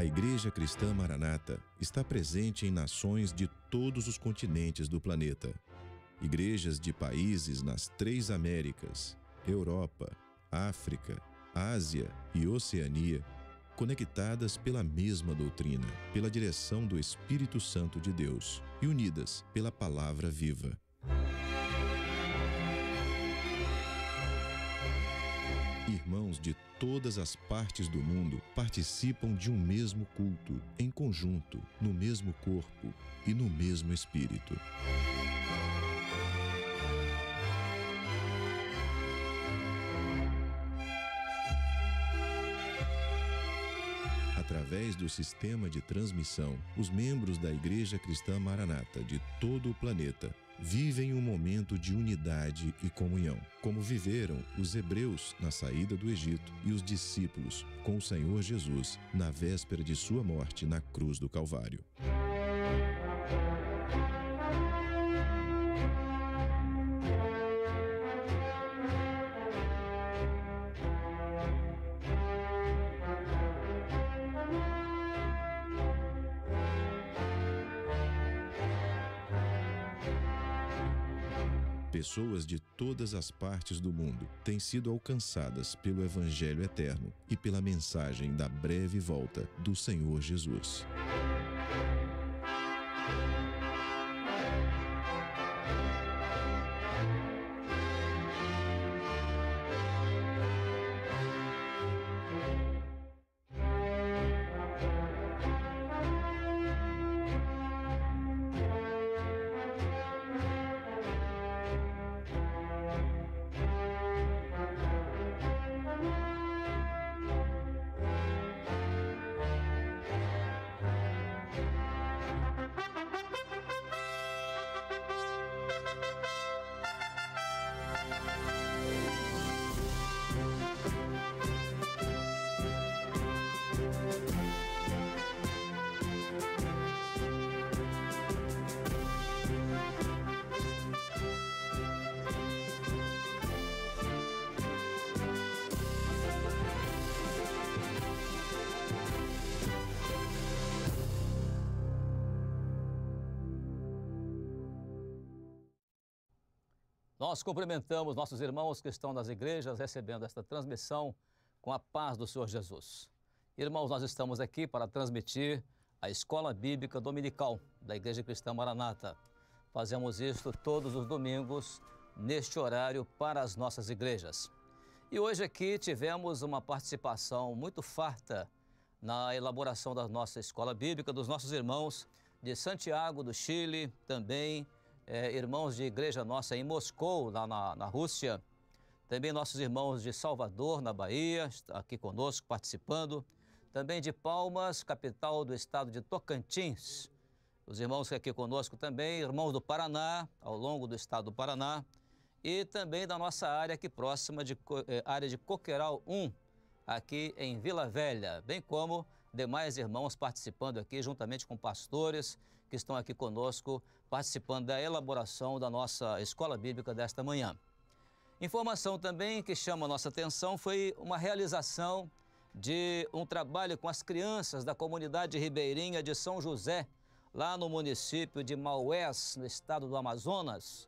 A Igreja Cristã Maranata está presente em nações de todos os continentes do planeta. Igrejas de países nas 3 Américas, Europa, África, Ásia e Oceania, conectadas pela mesma doutrina, pela direção do Espírito Santo de Deus e unidas pela palavra viva. Irmãos de todas as partes do mundo participam de um mesmo culto, em conjunto, no mesmo corpo e no mesmo Espírito. Através do sistema de transmissão, os membros da Igreja Cristã Maranata de todo o planeta vivem um momento de unidade e comunhão, como viveram os hebreus na saída do Egito e os discípulos com o Senhor Jesus na véspera de sua morte na cruz do Calvário. Pessoas de todas as partes do mundo têm sido alcançadas pelo Evangelho eterno e pela mensagem da breve volta do Senhor Jesus. Nós cumprimentamos nossos irmãos que estão nas igrejas recebendo esta transmissão com a paz do Senhor Jesus. Irmãos, nós estamos aqui para transmitir a Escola Bíblica Dominical da Igreja Cristã Maranata. Fazemos isto todos os domingos, neste horário, para as nossas igrejas. E hoje aqui tivemos uma participação muito farta na elaboração da nossa Escola Bíblica, dos nossos irmãos de Santiago, do Chile, também irmãos de igreja nossa em Moscou, lá na Rússia, também nossos irmãos de Salvador, na Bahia, aqui conosco participando, também de Palmas, capital do estado de Tocantins, os irmãos que aqui conosco também, irmãos do Paraná, ao longo do estado do Paraná, e também da nossa área aqui próxima, área de Coqueiral 1, aqui em Vila Velha, bem como demais irmãos participando aqui, juntamente com pastores que estão aqui conosco, participando da elaboração da nossa Escola Bíblica desta manhã. Informação também que chama a nossa atenção foi uma realização de um trabalho com as crianças da comunidade ribeirinha de São José, lá no município de Maués, no estado do Amazonas.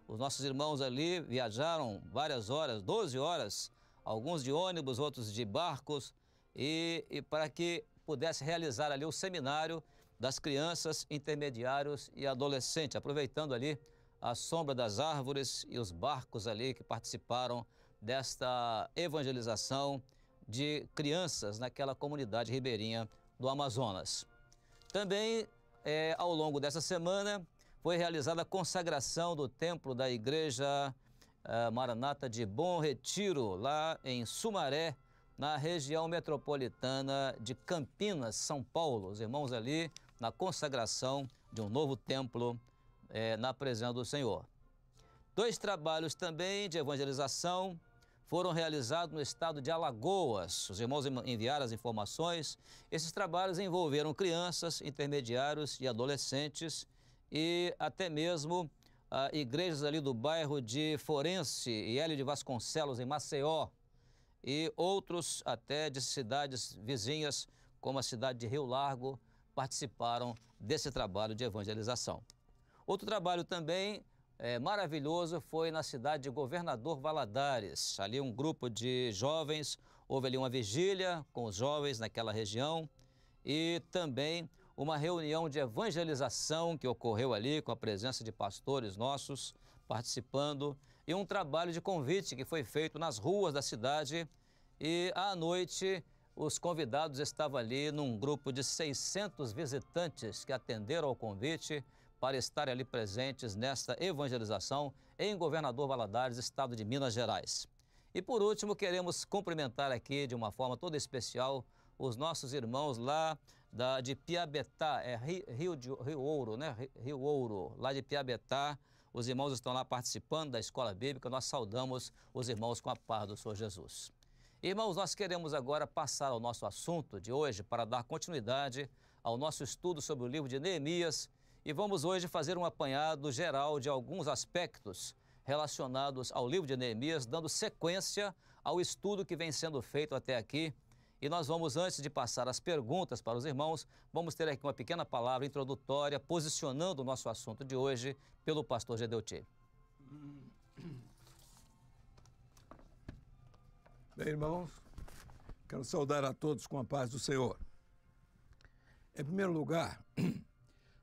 Os nossos irmãos ali viajaram várias horas, 12 horas, alguns de ônibus, outros de barcos, e para que pudesse realizar ali o seminário das crianças, intermediários e adolescentes, aproveitando ali a sombra das árvores e os barcos ali que participaram desta evangelização de crianças naquela comunidade ribeirinha do Amazonas. Também, ao longo dessa semana, foi realizada a consagração do templo da Igreja Maranata de Bom Retiro, lá em Sumaré, na região metropolitana de Campinas, São Paulo. Os irmãos ali na consagração de um novo templo na presença do Senhor. 2 trabalhos também de evangelização foram realizados no estado de Alagoas. Os irmãos enviaram as informações. Esses trabalhos envolveram crianças, intermediários e adolescentes e até mesmo igrejas ali do bairro de Forense e Hélio de Vasconcelos, em Maceió, e outros até de cidades vizinhas, como a cidade de Rio Largo, participaram desse trabalho de evangelização. Outro trabalho também maravilhoso foi na cidade de Governador Valadares. Ali um grupo de jovens, houve ali uma vigília com os jovens naquela região e também uma reunião de evangelização que ocorreu ali com a presença de pastores nossos participando e um trabalho de convite que foi feito nas ruas da cidade e à noite os convidados estavam ali num grupo de 600 visitantes que atenderam ao convite para estarem ali presentes nesta evangelização em Governador Valadares, estado de Minas Gerais. E por último, queremos cumprimentar aqui de uma forma toda especial os nossos irmãos lá de Piabetá, Rio Ouro, né? Rio Ouro, lá de Piabetá. Os irmãos estão lá participando da escola bíblica, nós saudamos os irmãos com a paz do Senhor Jesus. Irmãos, nós queremos agora passar ao nosso assunto de hoje para dar continuidade ao nosso estudo sobre o livro de Neemias e vamos hoje fazer um apanhado geral de alguns aspectos relacionados ao livro de Neemias, dando sequência ao estudo que vem sendo feito até aqui. E nós vamos, antes de passar as perguntas para os irmãos, vamos ter aqui uma pequena palavra introdutória, posicionando o nosso assunto de hoje pelo pastor Gedeuti. Bem, irmãos, quero saudar a todos com a paz do Senhor. Em primeiro lugar,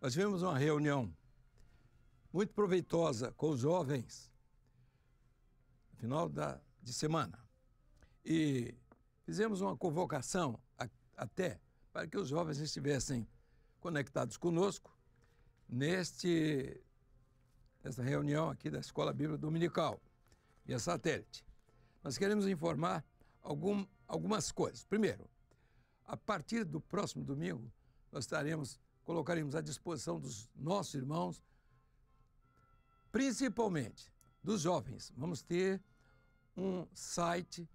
nós tivemos uma reunião muito proveitosa com os jovens no final de semana e fizemos uma convocação até para que os jovens estivessem conectados conosco nessa reunião aqui da Escola Bíblica Dominical, via satélite. Nós queremos informar algumas coisas. Primeiro, a partir do próximo domingo, nós colocaremos à disposição dos nossos irmãos, principalmente dos jovens. Vamos ter um site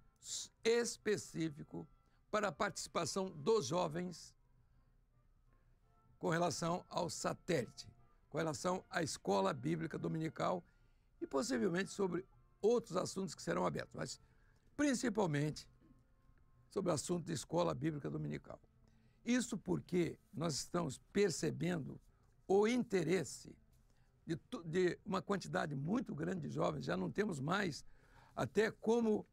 específico para a participação dos jovens com relação ao satélite, com relação à Escola Bíblica Dominical e possivelmente sobre outros assuntos que serão abertos, mas principalmente sobre o assunto de Escola Bíblica Dominical. Isso porque nós estamos percebendo o interesse de uma quantidade muito grande de jovens, já não temos mais até como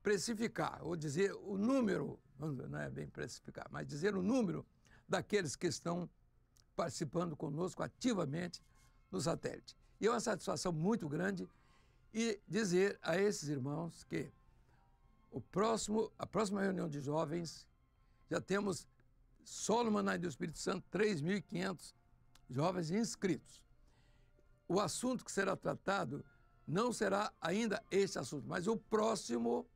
precificar, ou dizer o número, não é bem precificar, mas dizer o número daqueles que estão participando conosco ativamente no satélite. E é uma satisfação muito grande e dizer a esses irmãos que a próxima reunião de jovens, já temos só no Maná do Espírito Santo 3.500 jovens inscritos. O assunto que será tratado não será ainda este assunto, mas o próximo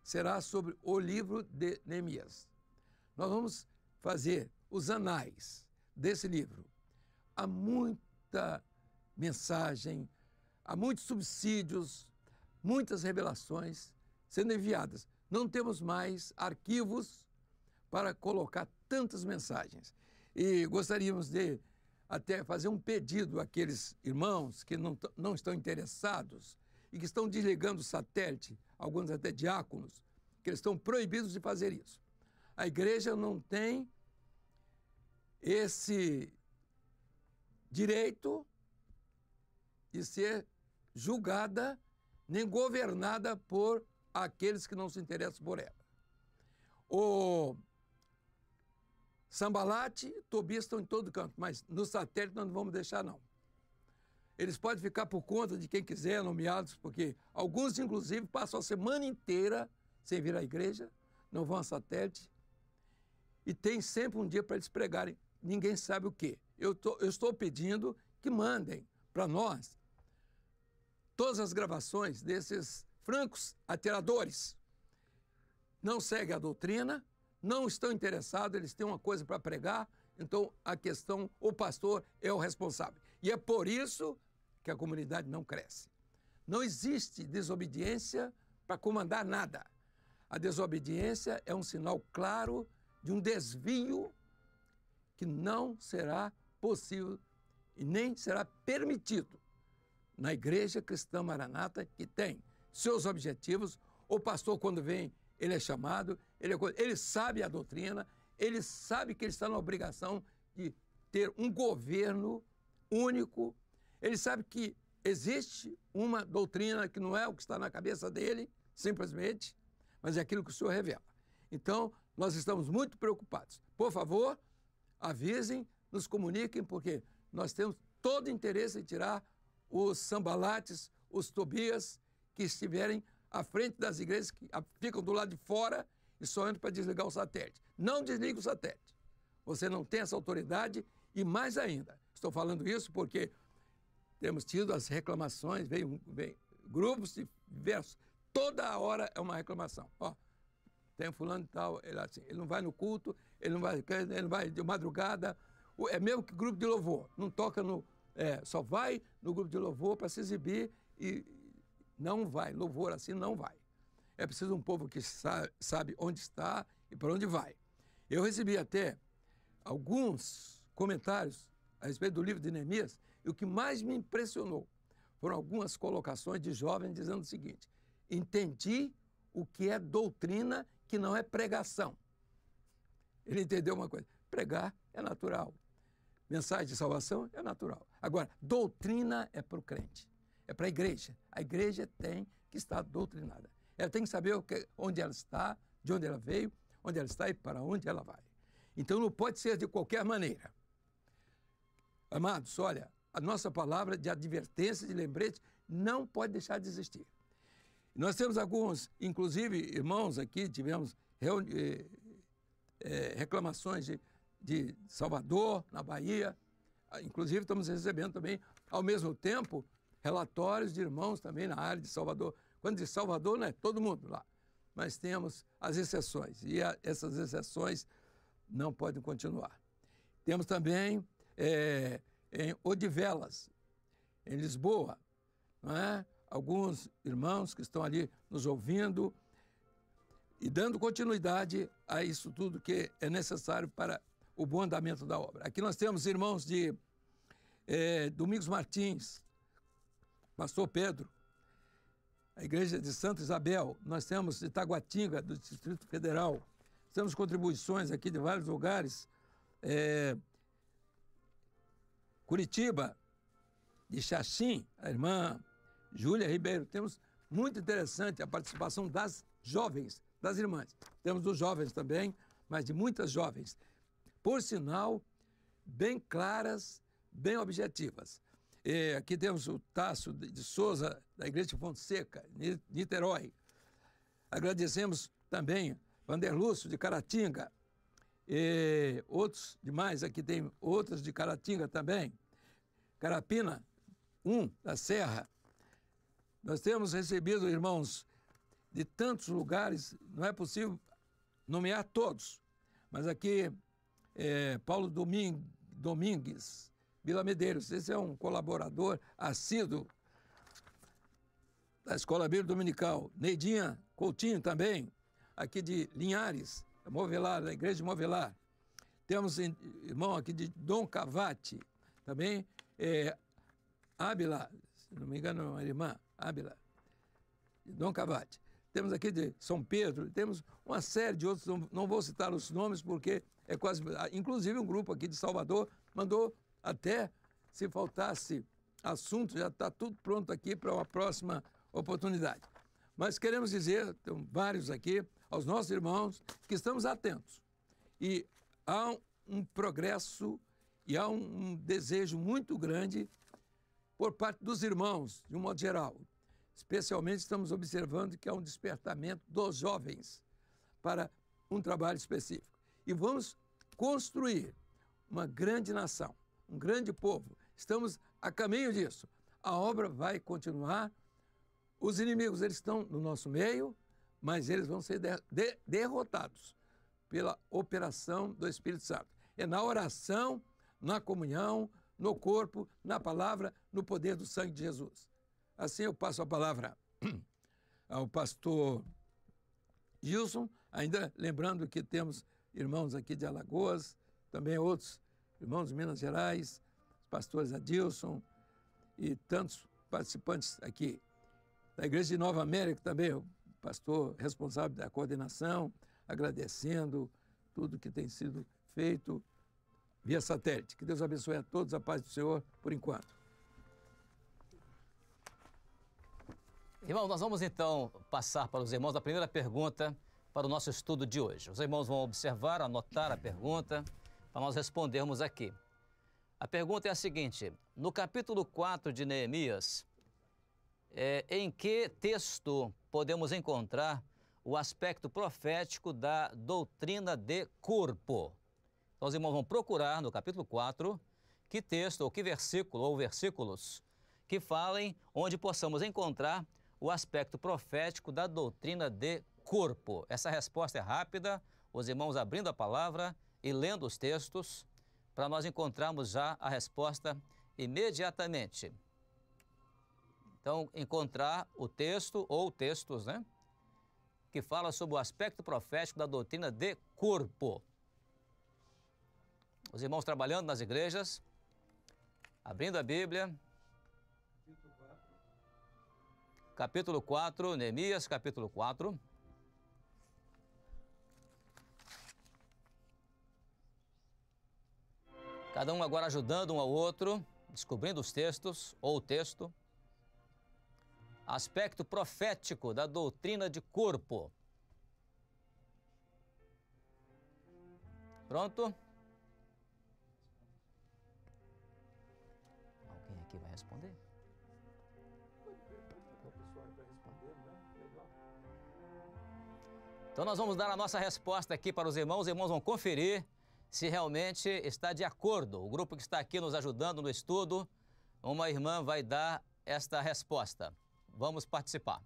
será sobre o livro de Neemias. Nós vamos fazer os anais desse livro. Há muita mensagem, há muitos subsídios, muitas revelações sendo enviadas. Não temos mais arquivos para colocar tantas mensagens. E gostaríamos de até fazer um pedido àqueles irmãos que não estão interessados e que estão desligando o satélite, alguns até diáconos, que eles estão proibidos de fazer isso. A igreja não tem esse direito de ser julgada nem governada por aqueles que não se interessam por ela. O Sambalate e Tobias estão em todo canto, mas no satélite nós não vamos deixar, não. Eles podem ficar por conta de quem quiser, nomeados, porque alguns, inclusive, passam a semana inteira sem vir à igreja, não vão a satélite, e tem sempre um dia para eles pregarem, ninguém sabe o quê. Eu estou pedindo que mandem para nós todas as gravações desses francos atiradores. Não seguem a doutrina, não estão interessados, eles têm uma coisa para pregar, então a questão, o pastor é o responsável. E é por isso que a comunidade não cresce. Não existe desobediência para comandar nada. A desobediência é um sinal claro de um desvio que não será possível e nem será permitido na Igreja Cristã Maranata, que tem seus objetivos. O pastor, quando vem ele é chamado, ele sabe a doutrina, ele sabe que ele está na obrigação de ter um governo único, ele sabe que existe uma doutrina que não é o que está na cabeça dele, simplesmente, mas é aquilo que o Senhor revela. Então, nós estamos muito preocupados. Por favor, avisem, nos comuniquem, porque nós temos todo interesse em tirar os Sambalates, os Tobias, que estiverem à frente das igrejas, que ficam do lado de fora e só entram para desligar o satélite. Não desligue o satélite. Você não tem essa autoridade e, mais ainda, estou falando isso porque temos tido as reclamações, vem grupos diversos. Toda hora é uma reclamação. Ó, tem fulano e tal, ele não vai no culto, ele não vai de madrugada. É mesmo que grupo de louvor, não toca só vai no grupo de louvor para se exibir e não vai. Louvor assim não vai. É preciso um povo que sabe onde está e para onde vai. Eu recebi até alguns comentários a respeito do livro de Neemias, e o que mais me impressionou foram algumas colocações de jovens dizendo o seguinte: entendi o que é doutrina, que não é pregação. Ele entendeu uma coisa: pregar é natural, mensagem de salvação é natural. Agora, doutrina é para o crente, é para a igreja. A igreja tem que estar doutrinada. Ela tem que saber onde ela está, de onde ela veio, onde ela está e para onde ela vai. Então não pode ser de qualquer maneira. Amados, olha, a nossa palavra de advertência, de lembrete, não pode deixar de existir. Nós temos alguns, inclusive, irmãos aqui, tivemos reclamações de Salvador, na Bahia. Inclusive, estamos recebendo também, ao mesmo tempo, relatórios de irmãos também na área de Salvador. Quando diz Salvador, não é todo mundo lá, mas temos as exceções, e essas exceções não podem continuar. Temos também em Odivelas, em Lisboa, não é? Alguns irmãos que estão ali nos ouvindo e dando continuidade a isso tudo que é necessário para o bom andamento da obra. Aqui nós temos irmãos de Domingos Martins, Pastor Pedro, a igreja de Santa Isabel, nós temos de Taguatinga, do Distrito Federal, temos contribuições aqui de vários lugares, Curitiba, de Xaxim, a irmã Júlia Ribeiro. Temos muito interessante a participação das jovens, das irmãs. Temos dos jovens também, mas de muitas jovens. Por sinal, bem claras, bem objetivas. Aqui temos o Tássio de Souza, da Igreja de Fonseca, Niterói. Agradecemos também Vanderlúcio, de Caratinga. Outros demais, aqui tem outros de Caratinga também. Carapina, da Serra. Nós temos recebido irmãos de tantos lugares, não é possível nomear todos, mas aqui Paulo Domingues, Vila Medeiros, esse é um colaborador assíduo da Escola Bíblica Dominical. Neidinha Coutinho também, aqui de Linhares, Movelar, da Igreja de Movelar. Temos irmão aqui de Dom Cavate, também Ábila, se não me engano, a irmã Ábila, de Dom Cavate. Temos aqui de São Pedro, temos uma série de outros, não vou citar os nomes porque é quase... Inclusive um grupo aqui de Salvador mandou até, se faltasse assunto, já está tudo pronto aqui para uma próxima oportunidade. Mas queremos dizer, tem vários aqui, aos nossos irmãos, que estamos atentos. E há um progresso e há um desejo muito grande por parte dos irmãos, de um modo geral. Especialmente estamos observando que há um despertamento dos jovens para um trabalho específico. E vamos construir uma grande nação, um grande povo. Estamos a caminho disso. A obra vai continuar. Os inimigos, eles estão no nosso meio, mas eles vão ser derrotados pela operação do Espírito Santo. É na oração, na comunhão, no corpo, na palavra, no poder do sangue de Jesus. Assim eu passo a palavra ao pastor Gilson, ainda lembrando que temos irmãos aqui de Alagoas, também outros irmãos de Minas Gerais, os pastores Adilson e tantos participantes aqui. Da Igreja de Nova América também, o pastor responsável da coordenação, agradecendo tudo que tem sido feito via satélite. Que Deus abençoe a todos, a paz do Senhor, por enquanto. Irmãos, nós vamos então passar para os irmãos a primeira pergunta para o nosso estudo de hoje. Os irmãos vão observar, anotar a pergunta, para nós respondermos aqui. A pergunta é a seguinte: no capítulo 4 de Neemias, em que texto podemos encontrar o aspecto profético da doutrina de corpo? Então, os irmãos vão procurar no capítulo 4 que texto, ou que versículo, ou versículos que falem onde possamos encontrar o aspecto profético da doutrina de corpo. Essa resposta é rápida, os irmãos abrindo a palavra e lendo os textos, para nós encontrarmos já a resposta imediatamente. Então, encontrar o texto ou textos, né, que fala sobre o aspecto profético da doutrina de corpo. Os irmãos trabalhando nas igrejas, abrindo a Bíblia. Capítulo 4, Neemias, capítulo 4. Cada um agora ajudando um ao outro, descobrindo os textos, ou o texto. Aspecto profético da doutrina de corpo. Pronto? Alguém aqui vai responder? Então nós vamos dar a nossa resposta aqui para os irmãos vão conferir se realmente está de acordo. O grupo que está aqui nos ajudando no estudo, uma irmã vai dar esta resposta. Vamos participar.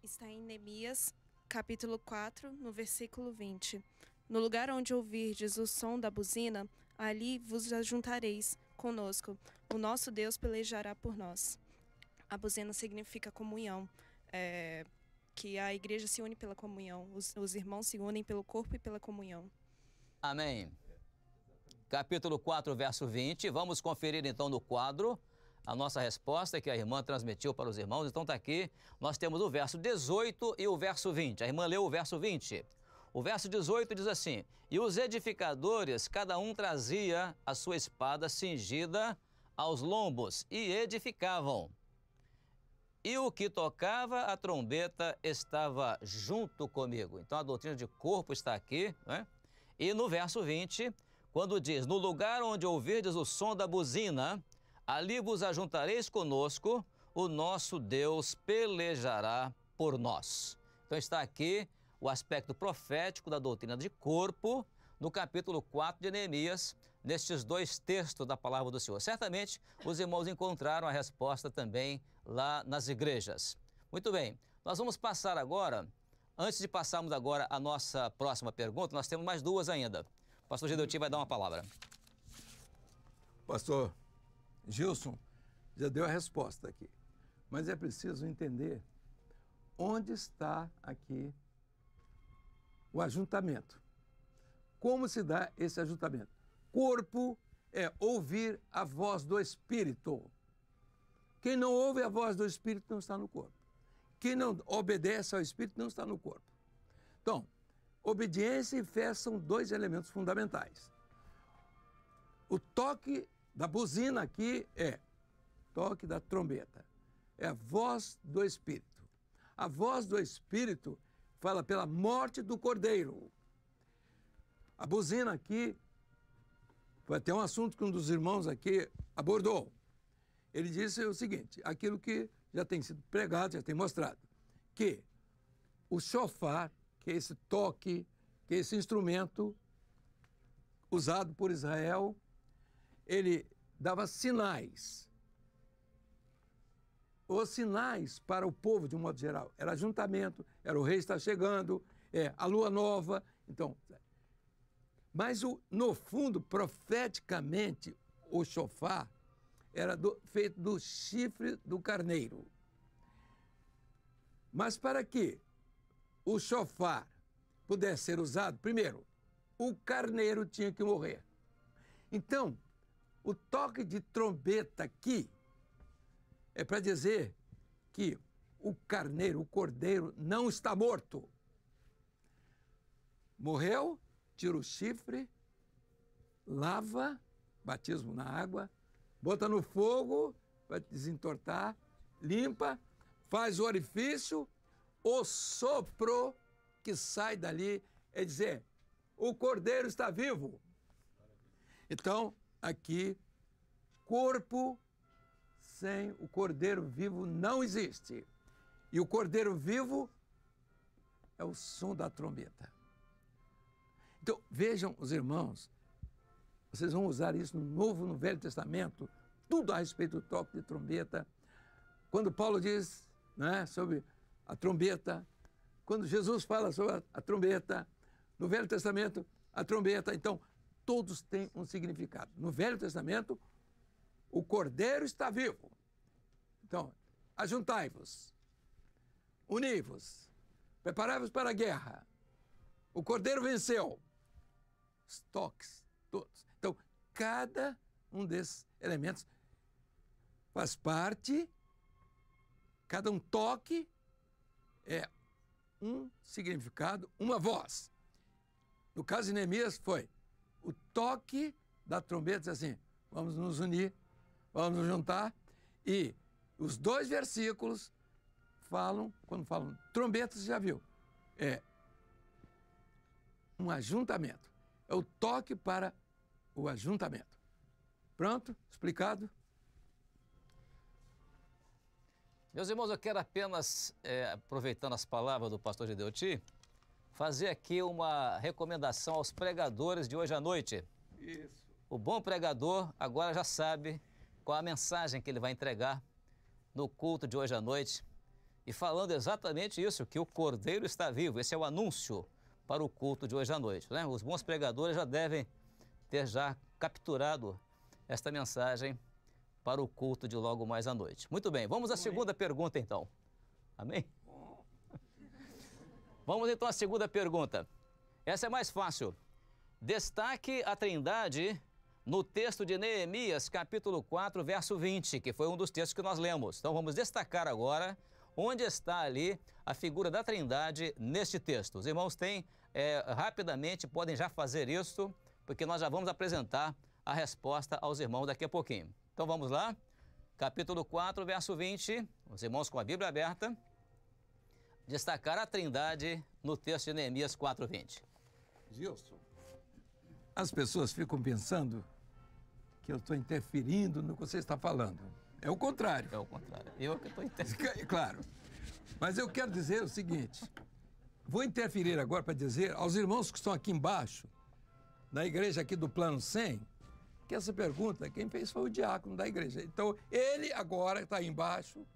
Está em Neemias, capítulo 4, no versículo 20. No lugar onde ouvirdes o som da buzina, ali vos ajuntareis conosco. O nosso Deus pelejará por nós. A buzina significa comunhão, que a igreja se une pela comunhão. Os irmãos se unem pelo corpo e pela comunhão. Amém. Capítulo 4, verso 20. Vamos conferir então no quadro a nossa resposta que a irmã transmitiu para os irmãos. Então está aqui, nós temos o verso 18 e o verso 20. A irmã leu o verso 20. O verso 18 diz assim: e os edificadores, cada um trazia a sua espada cingida aos lombos e edificavam. E o que tocava a trombeta estava junto comigo. Então a doutrina de corpo está aqui, né? E no verso 20, quando diz: no lugar onde ouvirdes o som da buzina, ali vos ajuntareis conosco, o nosso Deus pelejará por nós. Então está aqui o aspecto profético da doutrina de corpo, no capítulo 4 de Neemias, nestes dois textos da palavra do Senhor. Certamente os irmãos encontraram a resposta também lá nas igrejas. Muito bem, nós vamos passar agora, antes de passarmos agora a nossa próxima pergunta, nós temos mais duas ainda. O pastor Gedeuti vai dar uma palavra. Pastor Gilson já deu a resposta aqui, mas é preciso entender onde está aqui o ajuntamento. Como se dá esse ajuntamento? Corpo é ouvir a voz do Espírito. Quem não ouve a voz do Espírito não está no corpo. Quem não obedece ao Espírito não está no corpo. Então, obediência e fé são dois elementos fundamentais. O toque da buzina aqui é toque da trombeta. É a voz do Espírito. A voz do Espírito fala pela morte do Cordeiro. A buzina aqui, foi até um assunto que um dos irmãos aqui abordou. Ele disse o seguinte, aquilo que já tem sido pregado, já tem mostrado, que o shofar, que é esse toque, que é esse instrumento usado por Israel, ele dava sinais. Os sinais para o povo, de um modo geral, era ajuntamento, era o rei está chegando, a lua nova. Então, mas no fundo, profeticamente, o shofar era feito do chifre do carneiro. Mas para que o shofar pudesse ser usado, primeiro, o carneiro tinha que morrer. Então, o toque de trombeta aqui é para dizer que o carneiro, o cordeiro, não está morto. Morreu, tira o chifre, lava, batismo na água, bota no fogo para desentortar, limpa, faz o orifício, o sopro que sai dali é dizer, o cordeiro está vivo. Então, aqui, corpo sem o cordeiro vivo não existe. E o cordeiro vivo é o som da trombeta. Então, vejam os irmãos, vocês vão usar isso no Novo e no Velho Testamento, tudo a respeito do toque de trombeta. Quando Paulo diz, né, sobre a trombeta, quando Jesus fala sobre a trombeta, no Velho Testamento, a trombeta, então, todos têm um significado. No Velho Testamento, o cordeiro está vivo. Então, ajuntai-vos, uni-vos, preparai-vos para a guerra. O cordeiro venceu. Os toques, todos. Então, cada um desses elementos faz parte, cada um toque é um significado, uma voz. No caso de Neemias foi o toque da trombeta, diz assim, vamos nos unir, vamos nos juntar, e os 2 versículos falam, quando falam trombeta, você já viu, é um ajuntamento, é o toque para o ajuntamento. Pronto? Explicado? Meus irmãos, eu quero apenas, aproveitando as palavras do pastor Gideuti, fazer aqui uma recomendação aos pregadores de hoje à noite. Isso. O bom pregador agora já sabe qual a mensagem que ele vai entregar no culto de hoje à noite. E falando exatamente isso, que o Cordeiro está vivo. Esse é o anúncio para o culto de hoje à noite, né? Os bons pregadores já devem ter já capturado esta mensagem para o culto de logo mais à noite. Muito bem, vamos à segunda pergunta então. Amém? Vamos então à segunda pergunta. Essa é mais fácil. Destaque a Trindade no texto de Neemias, capítulo 4, verso 20, que foi um dos textos que nós lemos. Então vamos destacar agora onde está ali a figura da Trindade neste texto. Os irmãos têm, rapidamente, podem já fazer isso, porque nós já vamos apresentar a resposta aos irmãos daqui a pouquinho. Então vamos lá, capítulo 4, verso 20, os irmãos com a Bíblia aberta, destacar a Trindade no texto de Neemias 4, 20. Gilson, as pessoas ficam pensando que eu estou interferindo no que você está falando. É o contrário. É o contrário. Eu que estou interferindo. Claro. Mas eu quero dizer o seguinte, vou interferir agora para dizer aos irmãos que estão aqui embaixo, na igreja aqui do Plano 100, que essa pergunta quem fez foi o diácono da igreja. Então, ele agora está aí embaixo,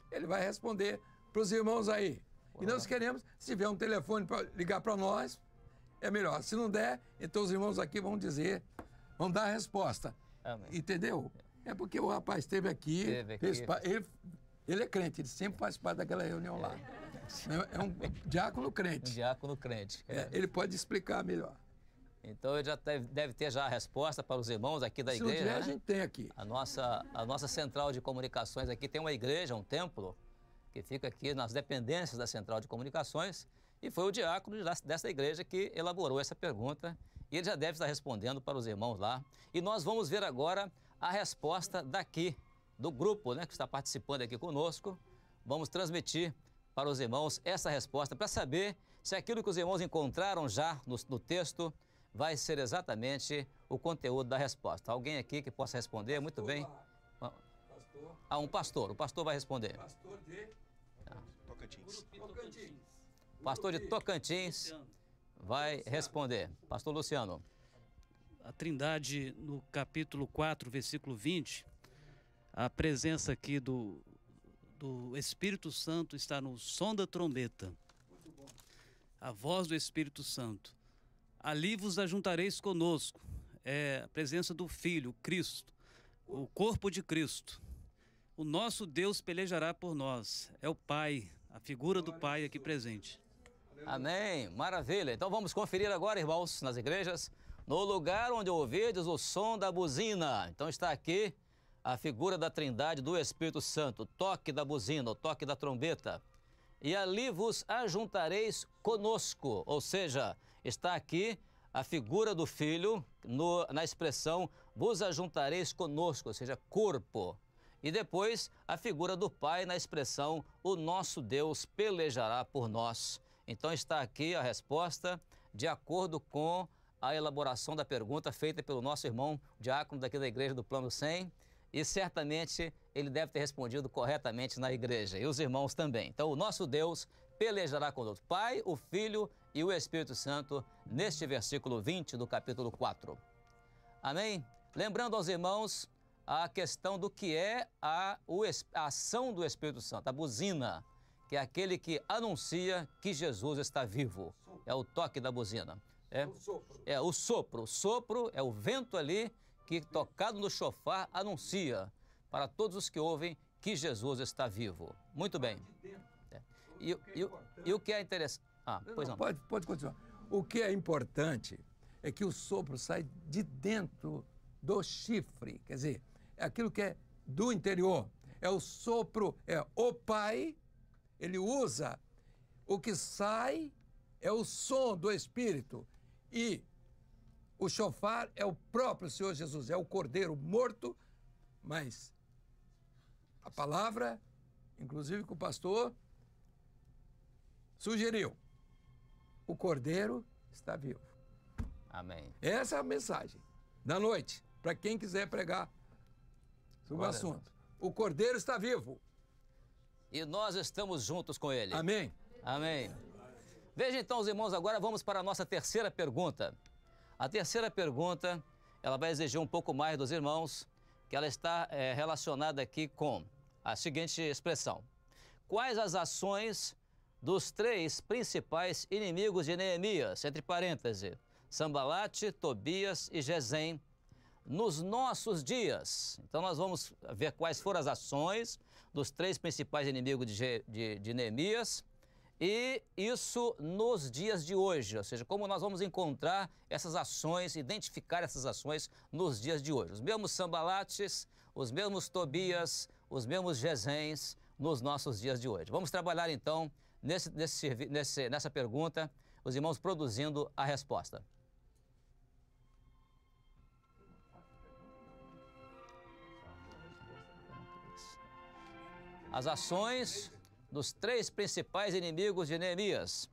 ele vai responder para os irmãos aí. E nós queremos, se tiver um telefone para ligar para nós, é melhor. Se não der, então os irmãos aqui vão dizer, vão dar a resposta. Amém. Entendeu? É porque o rapaz esteve aqui, ele é crente, ele sempre faz parte daquela reunião lá. É um diácono crente. Um diácono crente. Ele pode explicar melhor. Então ele já deve ter já a resposta para os irmãos aqui da igreja. Se não tiver, né? a gente tem aqui. A nossa central de comunicações aqui tem uma igreja, um templo, que fica aqui nas dependências da central de comunicações, e foi o diácono dessa igreja que elaborou essa pergunta, e ele já deve estar respondendo para os irmãos lá. E nós vamos ver agora a resposta daqui, do grupo, né, que está participando aqui conosco. Vamos transmitir para os irmãos essa resposta, para saber se aquilo que os irmãos encontraram já no texto vai ser exatamente o conteúdo da resposta. Alguém aqui que possa responder? Muito bem. Pastor. Um pastor. O pastor vai responder. Pastor de Tocantins. Pastor de Tocantins vai responder. Pastor Luciano. A Trindade, no capítulo 4, versículo 20, a presença aqui do Espírito Santo está no som da trombeta. A voz do Espírito Santo. Ali vos ajuntareis conosco. É a presença do Filho, Cristo, o corpo de Cristo. O nosso Deus pelejará por nós. É o Pai, a figura do Pai aqui presente. Amém. Maravilha. Então vamos conferir agora, irmãos, nas igrejas, no lugar onde ouvirdes o som da buzina. Então está aqui a figura da Trindade do Espírito Santo, o toque da buzina, o toque da trombeta. E ali vos ajuntareis conosco, ou seja, está aqui a figura do Filho na expressão vos ajuntareis conosco, ou seja, corpo. E depois a figura do Pai na expressão o nosso Deus pelejará por nós. Então está aqui a resposta de acordo com a elaboração da pergunta feita pelo nosso irmão diácono daqui da igreja do Plano 100, e certamente ele deve ter respondido corretamente na igreja, e os irmãos também. Então o nosso Deus pelejará conosco, Pai, o Filho e o Espírito Santo, neste versículo 20 do capítulo 4. Amém? Lembrando aos irmãos a questão do que é a ação do Espírito Santo, a buzina, que é aquele que anuncia que Jesus está vivo. É o toque da buzina. É o sopro. O sopro é o vento ali que, tocado no chofar, anuncia para todos os que ouvem que Jesus está vivo. Muito bem. E o que é interessante... Pois não. Pode continuar. O que é importante é que o sopro sai de dentro do chifre, quer dizer, é aquilo que é do interior. É o sopro, é o Pai, ele usa, o que sai é o som do Espírito. E o chofar é o próprio Senhor Jesus, é o Cordeiro morto, mas a palavra, inclusive que o pastor sugeriu, o Cordeiro está vivo. Amém. Essa é a mensagem da noite, para quem quiser pregar sobre o assunto. O Cordeiro está vivo. E nós estamos juntos com ele. Amém. Amém. Veja então, os irmãos, agora vamos para a nossa terceira pergunta. A terceira pergunta, ela vai exigir um pouco mais dos irmãos, que ela está relacionada aqui com a seguinte expressão. Quais as ações dos três principais inimigos de Neemias, entre parênteses, Sambalate, Tobias e Gesem, nos nossos dias? Então nós vamos ver quais foram as ações dos três principais inimigos de Neemias, e isso nos dias de hoje, ou seja, como nós vamos encontrar essas ações, identificar essas ações nos dias de hoje. Os mesmos Sambalates, os mesmos Tobias, os mesmos Gesems nos nossos dias de hoje. Vamos trabalhar então nessa pergunta, os irmãos produzindo a resposta. As ações dos três principais inimigos de Neemias.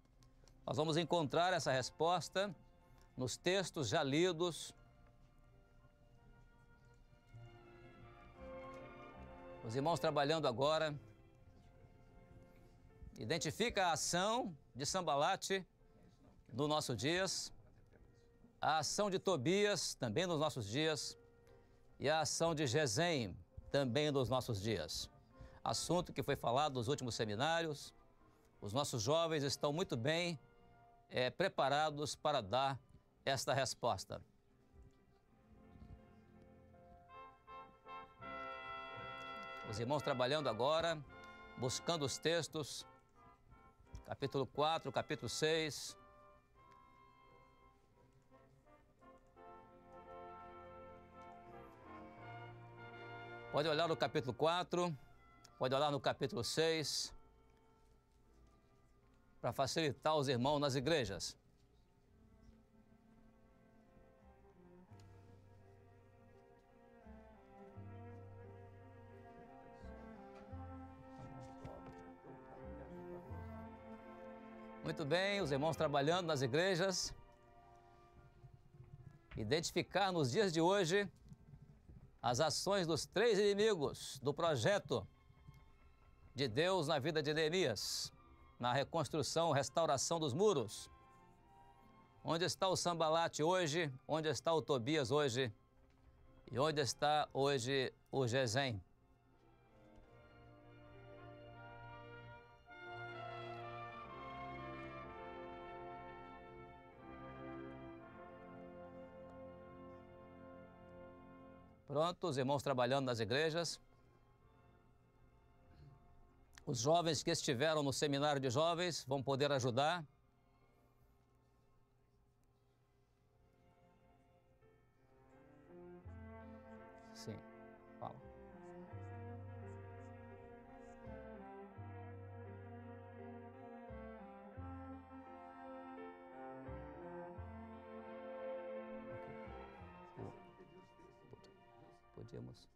Nós vamos encontrar essa resposta nos textos já lidos. Os irmãos trabalhando agora. Identifica a ação de Sambalate nos nossos dias, a ação de Tobias também nos nossos dias e a ação de Gesem também nos nossos dias. Assunto que foi falado nos últimos seminários. Os nossos jovens estão muito bem preparados para dar esta resposta. Os irmãos trabalhando agora, buscando os textos, capítulo 4, capítulo 6. Pode olhar no capítulo 4. Pode olhar no capítulo 6, para facilitar os irmãos nas igrejas. Muito bem, os irmãos trabalhando nas igrejas. Identificar nos dias de hoje as ações dos três inimigos do projeto de Deus na vida de Neemias, na reconstrução, restauração dos muros. Onde está o Sambalate hoje? Onde está o Tobias hoje? E onde está hoje o Gesem? Pronto, os irmãos trabalhando nas igrejas. Os jovens que estiveram no seminário de jovens vão poder ajudar. Sim, fala. Temos.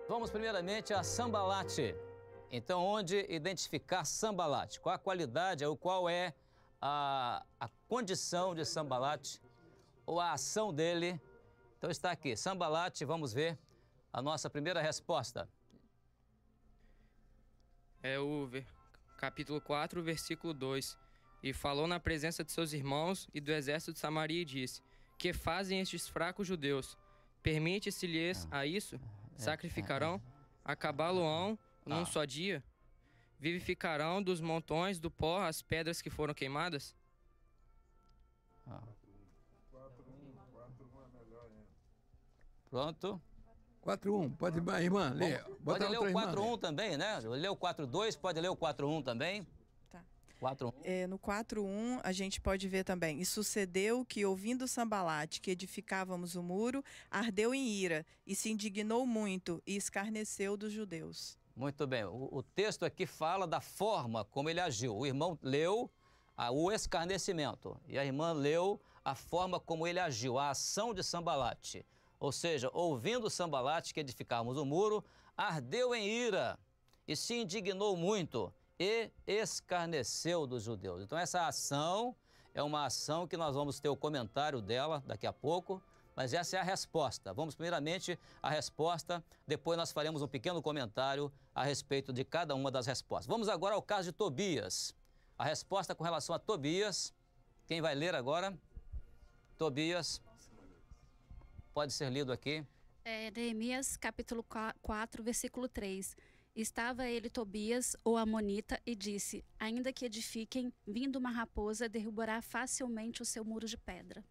Vamos primeiramente a Sambalate. Então, onde identificar Sambalate? Qual a qualidade ou qual é a condição de Sambalate ou a ação dele? Então está aqui, Sambalate, vamos ver a nossa primeira resposta. É o capítulo 4, versículo 2. E falou na presença de seus irmãos e do exército de Samaria e disse: que fazem estes fracos judeus? Permite-se-lhes a isso? Sacrificarão? Acabá-lo-ão num só dia? Vivificarão dos montões do pó as pedras que foram queimadas? Pronto. 4:1, pode ir, irmã, ler. Pode ler o 4:1 também, né? Lê o 4:2, pode ler o 4:1 também. Tá. 4:1. No 4:1, a gente pode ver também. E sucedeu que, ouvindo Sambalate, que edificávamos o muro, ardeu em ira, e se indignou muito, e escarneceu dos judeus. Muito bem. O texto aqui fala da forma como ele agiu. O irmão leu o escarnecimento, e a irmã leu a forma como ele agiu, a ação de Sambalate. Ou seja, ouvindo Sambalate que edificávamos o muro, ardeu em ira e se indignou muito e escarneceu dos judeus. Então essa ação é uma ação que nós vamos ter o comentário dela daqui a pouco, mas essa é a resposta. Vamos primeiramente a resposta, depois nós faremos um pequeno comentário a respeito de cada uma das respostas. Vamos agora ao caso de Tobias. A resposta com relação a Tobias, quem vai ler agora? Tobias. Pode ser lido aqui. Neemias, capítulo 4, versículo 3. Estava ele, Tobias, o amonita, e disse: ainda que edifiquem, vindo uma raposa, derrubará facilmente o seu muro de pedra.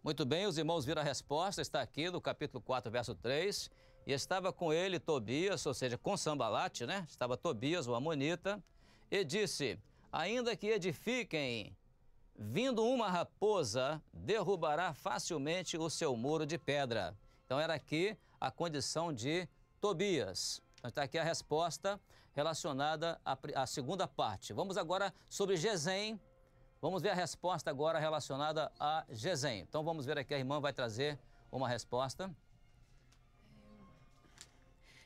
Muito bem, os irmãos viram a resposta, está aqui no capítulo 4, verso 3. E estava com ele Tobias, ou seja, com Sambalate, né? Estava Tobias, o amonita, e disse: ainda que edifiquem, vindo uma raposa, derrubará facilmente o seu muro de pedra. Então era aqui a condição de Tobias. Então está aqui a resposta relacionada à segunda parte. Vamos agora sobre Gesem. Vamos ver a resposta agora relacionada a Gesem. Então vamos ver aqui, a irmã vai trazer uma resposta.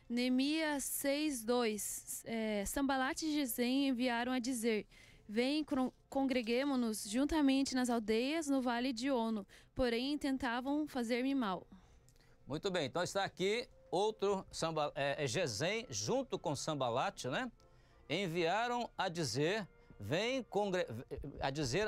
Neemias 6:2. Sambalate e Gesem enviaram a dizer: vem, congreguemo-nos juntamente nas aldeias no vale de Ono, porém tentavam fazer-me mal. Muito bem, então está aqui outro Gesem junto com Sambalate, né? Enviaram a dizer,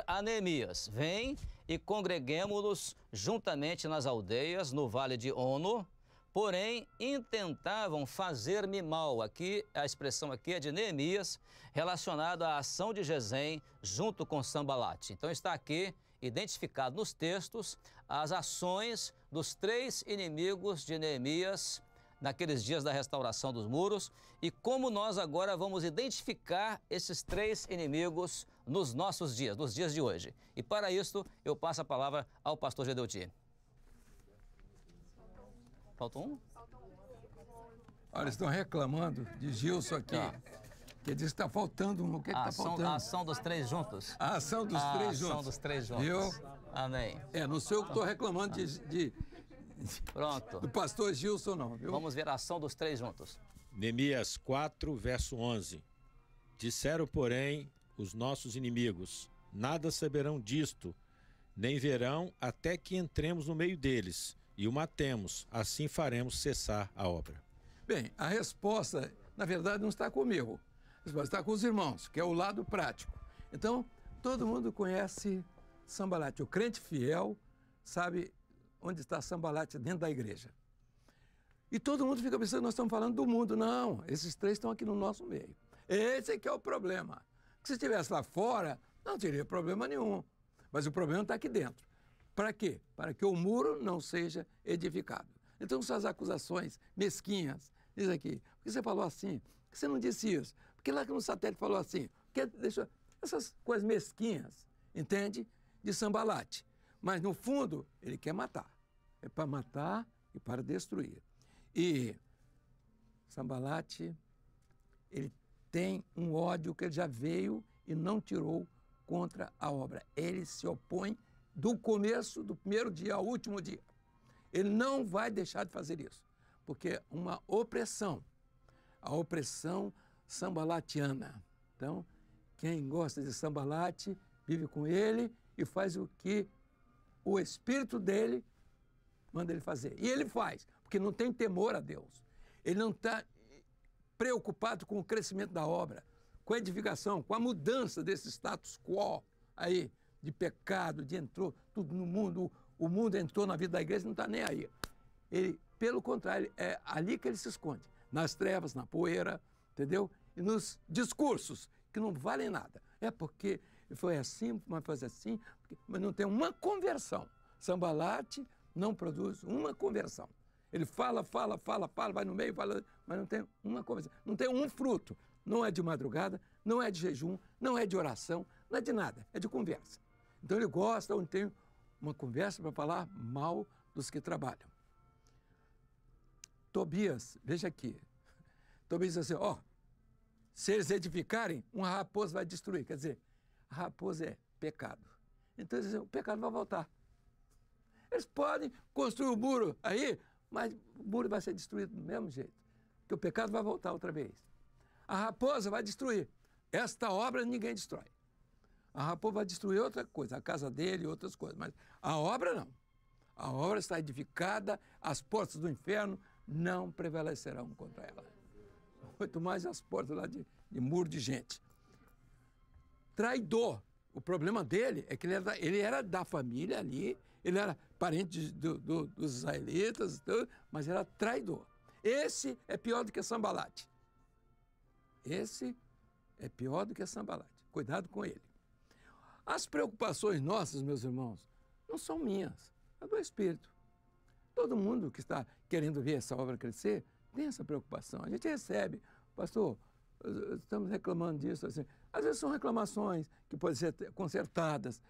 a Neemias: vem e congreguemo-nos juntamente nas aldeias no vale de Ono, porém intentavam fazer-me mal. Aqui, a expressão aqui é de Neemias, relacionada à ação de Gesem junto com Sambalate. Então está aqui identificado nos textos as ações dos três inimigos de Neemias naqueles dias da restauração dos muros e como nós agora vamos identificar esses três inimigos nos nossos dias, nos dias de hoje. E para isso eu passo a palavra ao pastor Gedeuti. Faltou um? Olha, estão reclamando de Gilson aqui. Que diz que está faltando um. O que está faltando? A ação dos três juntos. A ação dos três juntos. A ação dos três juntos. Viu? Amém. Não sou eu que estou reclamando Pronto. do pastor Gilson, não, viu? Vamos ver a ação dos três juntos. Neemias 4, verso 11. Disseram, porém, os nossos inimigos: nada saberão disto, nem verão até que entremos no meio deles e o matemos, assim faremos cessar a obra. Bem, a resposta, na verdade, não está comigo. A resposta está com os irmãos, que é o lado prático. Então, todo mundo conhece Sambalate. O crente fiel sabe onde está Sambalate dentro da igreja. E todo mundo fica pensando, nós estamos falando do mundo. Não, esses três estão aqui no nosso meio. Esse é que é o problema. Se estivesse lá fora, não teria problema nenhum. Mas o problema está aqui dentro. Para quê? Para que o muro não seja edificado. Então, suas acusações mesquinhas, diz aqui, por que você falou assim? Por que você não disse isso? Porque lá no satélite falou assim. Deixa essas coisas mesquinhas, entende? De Sambalate. Mas, no fundo, ele quer matar. É para matar e para destruir. E Sambalate, ele tem um ódio que ele já veio e não tirou contra a obra. Ele se opõe do começo, do primeiro dia ao último dia. Ele não vai deixar de fazer isso, porque é uma opressão, a opressão sambalatiana. Então, quem gosta de Sambalate, vive com ele e faz o que o espírito dele manda ele fazer. E ele faz, porque não tem temor a Deus. Ele não está preocupado com o crescimento da obra, com a edificação, com a mudança desse status quo aí, de pecado, de entrou tudo no mundo, o mundo entrou na vida da igreja, não está nem aí. Ele, pelo contrário, é ali que ele se esconde, nas trevas, na poeira, entendeu? E nos discursos, que não valem nada. É porque foi assim, mas fazer assim, mas não tem uma conversão. Sambalate não produz uma conversão. Ele fala, vai no meio, fala, mas não tem uma conversão, não tem um fruto. Não é de madrugada, não é de jejum, não é de oração, não é de nada, é de conversa. Então ele gosta onde tem uma conversa para falar mal dos que trabalham. Tobias, veja aqui. Tobias diz assim, ó, se eles edificarem, uma raposa vai destruir. Quer dizer, a raposa é pecado. Então eles dizem, o pecado vai voltar. Eles podem construir o muro aí, mas o muro vai ser destruído do mesmo jeito. Porque o pecado vai voltar outra vez. A raposa vai destruir. Esta obra ninguém destrói. A raposa vai destruir outra coisa, a casa dele e outras coisas, mas a obra não. A obra está edificada, as portas do inferno não prevalecerão contra ela. Muito mais as portas lá de muro de gente. Traidor. O problema dele é que ele era da família ali, ele era parente dos israelitas, mas era traidor. Esse é pior do que Sambalate. Esse é pior do que Sambalate. Cuidado com ele. As preocupações nossas, meus irmãos, não são minhas, é do Espírito. Todo mundo que está querendo ver essa obra crescer tem essa preocupação. A gente recebe, pastor, estamos reclamando disso. Assim. Às vezes são reclamações que podem ser consertadas,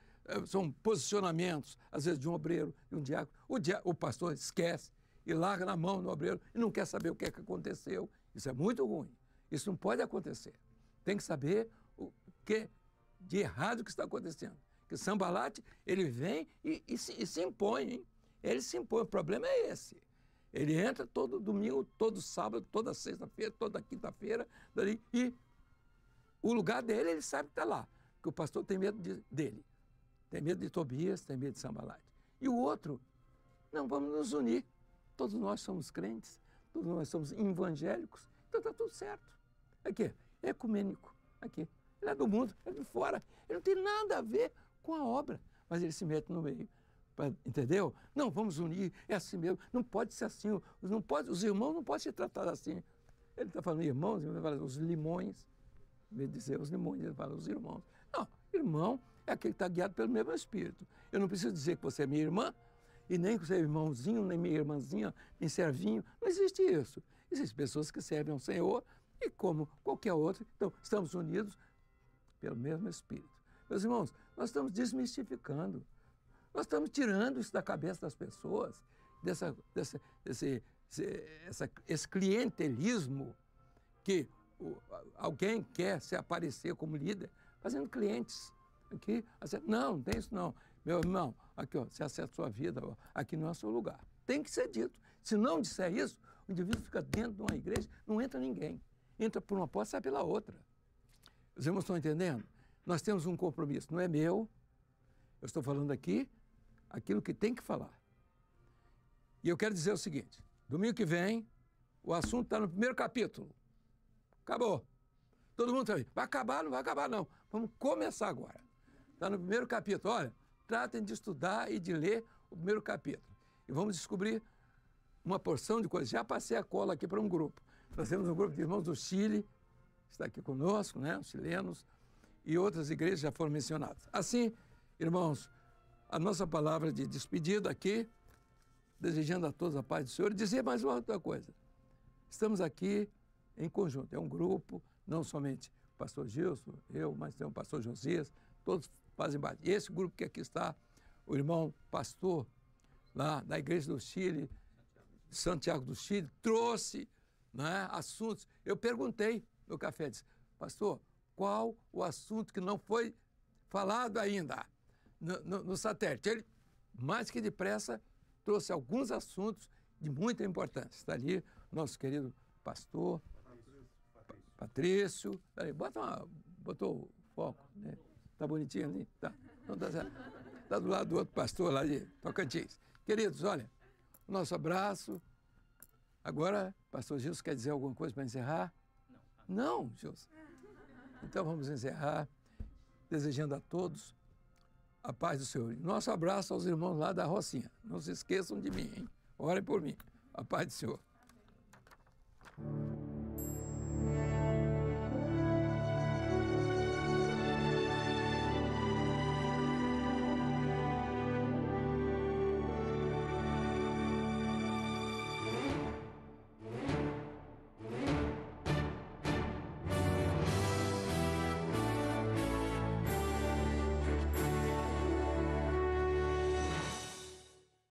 são posicionamentos, às vezes de um obreiro, de um diácono. O pastor esquece e larga na mão do obreiro e não quer saber o que é que aconteceu. Isso é muito ruim. Isso não pode acontecer. Tem que saber o que de errado que está acontecendo. Que Sambalate, ele vem e se impõe, hein? Ele se impõe. O problema é esse. Ele entra todo domingo, todo sábado, toda sexta-feira, toda quinta-feira, e o lugar dele, ele sabe que está lá. Que o pastor tem medo dele. Tem medo de Tobias, tem medo de Sambalate. E o outro, não, vamos nos unir. Todos nós somos crentes, todos nós somos evangélicos, então está tudo certo. Aqui, é ecumênico. Aqui. Ele é do mundo, ele é de fora. Ele não tem nada a ver com a obra, mas ele se mete no meio. Entendeu? Não, vamos unir, é assim mesmo. Não pode ser assim. Os irmãos não podem ser tratados assim. Ele está falando irmãos, ele fala os limões. Em vez de dizer os limões, ele fala os irmãos. Não, irmão é aquele que está guiado pelo mesmo Espírito. Eu não preciso dizer que você é minha irmã, e nem que você é irmãozinho, nem minha irmãzinha, nem servinho. Não existe isso. Existem pessoas que servem ao Senhor e como qualquer outro. Então, estamos unidos pelo mesmo Espírito. Meus irmãos, nós estamos desmistificando. Nós estamos tirando isso da cabeça das pessoas, esse clientelismo que alguém quer se aparecer como líder, fazendo clientes. Aqui, não tem isso não. Meu irmão, aqui, ó, você acerta a sua vida, ó, aqui não é o seu lugar. Tem que ser dito. Se não disser isso, o indivíduo fica dentro de uma igreja, não entra ninguém. Entra por uma porta, sai pela outra. Os irmãos estão entendendo? Nós temos um compromisso, não é meu. Eu estou falando aqui aquilo que tem que falar. E eu quero dizer o seguinte, domingo que vem, o assunto está no primeiro capítulo. Acabou. Todo mundo está aí. Vai acabar, não vai acabar, não. Vamos começar agora. Está no primeiro capítulo. Olha, tratem de estudar e de ler o primeiro capítulo. E vamos descobrir uma porção de coisas. Já passei a cola aqui para um grupo. Nós temos um grupo de irmãos do Chile, está aqui conosco, né? Os chilenos, e outras igrejas já foram mencionadas. Assim, irmãos, a nossa palavra de despedida aqui, desejando a todos a paz do Senhor, e dizer mais uma outra coisa. Estamos aqui em conjunto, é um grupo, não somente o pastor Gilson, eu, mas tem o pastor Josias, todos fazem parte. E esse grupo que aqui está, o irmão pastor lá da Igreja do Chile, Santiago do Chile, trouxe, né, assuntos. Eu perguntei no café, disse, pastor, qual o assunto que não foi falado ainda no satélite? Ele, mais que depressa, trouxe alguns assuntos de muita importância. Está ali nosso querido pastor Patrício. Botou o foco, né? Está bonitinho ali? Tá. Então, tá do lado do outro pastor lá de Tocantins. Queridos, olha, o nosso abraço. Agora, pastor Gilson, quer dizer alguma coisa para encerrar? Não, Gilson. Então vamos encerrar desejando a todos a paz do Senhor. Nosso abraço aos irmãos lá da Rocinha. Não se esqueçam de mim, hein? Orem por mim. A paz do Senhor.